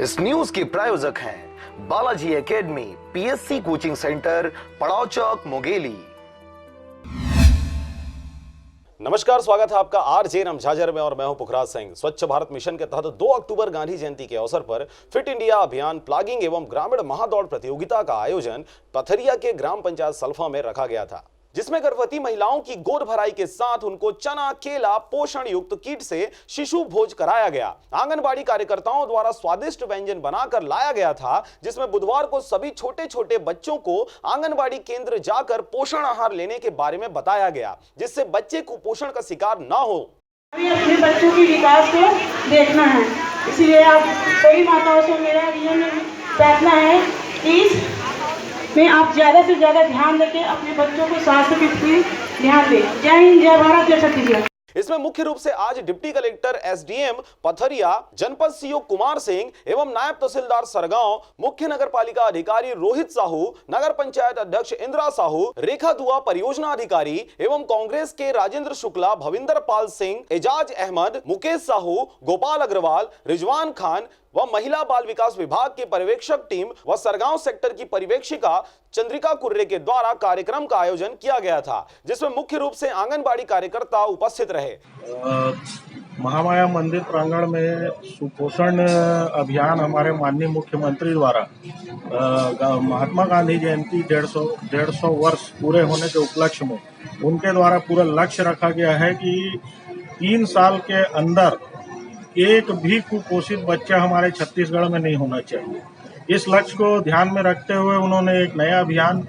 इस न्यूज के प्रायोजक हैं Balaji academy, PSC coaching centre, पड़ाव चौक, मुंगेली। नमस्कार, स्वागत है आपका आरजे रमझाझर में और मैं हूं पुखराज सिंह। स्वच्छ भारत मिशन के तहत 2 अक्टूबर गांधी जयंती के अवसर पर फिट इंडिया अभियान, प्लागिंग एवं ग्रामीण महादौड़ प्रतियोगिता का आयोजन पथरिया के ग्राम पंचायत सल्फा में रखा गया था, जिसमें गर्भवती महिलाओं की गोद भराई के साथ उनको चना, केला, पोषण युक्त किट से शिशु भोज कराया गया। आंगनबाड़ी कार्यकर्ताओं द्वारा स्वादिष्ट व्यंजन बनाकर लाया गया था, जिसमें बुधवार को सभी छोटे छोटे बच्चों को आंगनबाड़ी केंद्र जाकर पोषण आहार लेने के बारे में बताया गया, जिससे बच्चे कुपोषण का शिकार न हो। अपने बच्चों के विकास को देखना है, इसलिए आप सभी माताओं से मेरा ये प्रार्थना है कि में आप ज़्यादा से ज़्यादा ध्यान देके अपने बच्चों को स्वास्थ्य के प्रति ध्यान दें। जय हिंद, जय भारत, जय छत्तीसगढ़। इसमें मुख्य रूप से आज डिप्टी कलेक्टर एसडीएम पथरिया, जनपद सीओ कुमार सिंह एवं नायब तहसीलदार सरगांव, मुख्य नगर पालिका अधिकारी रोहित साहू, नगर पंचायत अध्यक्ष इंदिरा साहू, रेखा दुआ परियोजना अधिकारी एवं कांग्रेस के राजेंद्र शुक्ला, भविंदर पाल सिंह, एजाज अहमद, मुकेश साहू, गोपाल अग्रवाल, रिजवान खान व महिला बाल विकास विभाग की पर्यवेक्षक टीम व सरगांव सेक्टर की पर्यवेक्षिका चंद्रिका कुर्रे के द्वारा कार्यक्रम का आयोजन किया गया था, जिसमें मुख्य रूप से आंगनबाड़ी कार्यकर्ता उपस्थित रहे। महामाया मंदिर प्रांगण में सुपोषण अभियान हमारे माननीय मुख्यमंत्री द्वारा महात्मा गांधी जयंती 150 वर्ष पूरे होने के उपलक्ष्य में उनके द्वारा पूरा लक्ष्य रखा गया है कि 3 साल के अंदर एक भी कुपोषित बच्चा हमारे छत्तीसगढ़ में नहीं होना चाहिए। इस लक्ष्य को ध्यान में रखते हुए उन्होंने एक नया अभियान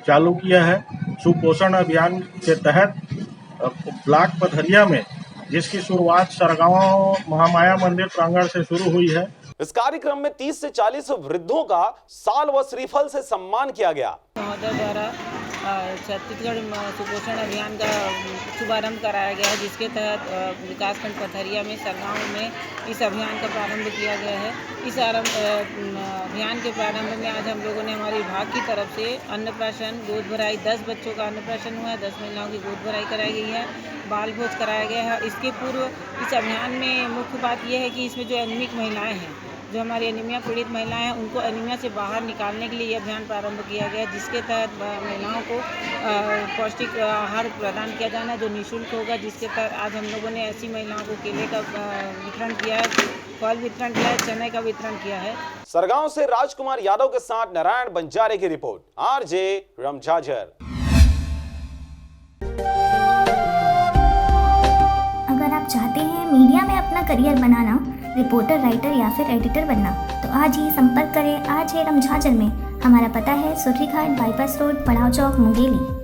चालू किया है। सुपोषण अभियान के तहत ब्लॉक पथरिया में, जिसकी शुरुआत सरगांव महामाया मंदिर प्रांगण से शुरू हुई है। इस कार्यक्रम में 30 से 40 वृद्धों का साल व श्रीफल से सम्मान किया गया। महोदय द्वारा छत्तीसगढ़ सुपोषण अभियान का शुभारंभ कराया गया है, जिसके तहत विकासखंड पथरिया में, सरगांव में इस अभियान का प्रारंभ किया गया है। इस अभियान के प्रारंभ में आज हम लोगों ने हमारे विभाग की तरफ से अन्नप्राशन, गोद भराई, 10 बच्चों का अन्नप्राशन हुआ है, 10 महिलाओं की गोद भराई कराई गई है, बाल भोज कराया गया है। इसके पूर्व इस अभियान में मुख्य बात यह है कि इसमें जो एनीमिक महिलाएँ हैं, जो हमारी एनीमिया पीड़ित महिलाएं हैं, उनको एनीमिया से बाहर निकालने के लिए ये अभियान प्रारंभ किया गया है, जिसके तहत महिलाओं को पौष्टिक आहार प्रदान किया जाना है जो निःशुल्क होगा। जिसके तहत आज हम लोगों ने ऐसी महिलाओं को केले का वितरण किया है, फल वितरण किया है, चने का वितरण किया है। सरगांव से राजकुमार यादव के साथ नारायण बंजारे की रिपोर्ट, आरजे रमझाझर। अगर आप चाहते हैं मीडिया में अपना करियर बनाना, रिपोर्टर, राइटर या फिर एडिटर बनना, तो आज ही संपर्क करें आरजे रमझाझर में। हमारा पता है सुर्रीघाट बाईपास रोड, पड़ाव चौक, मुंगेली।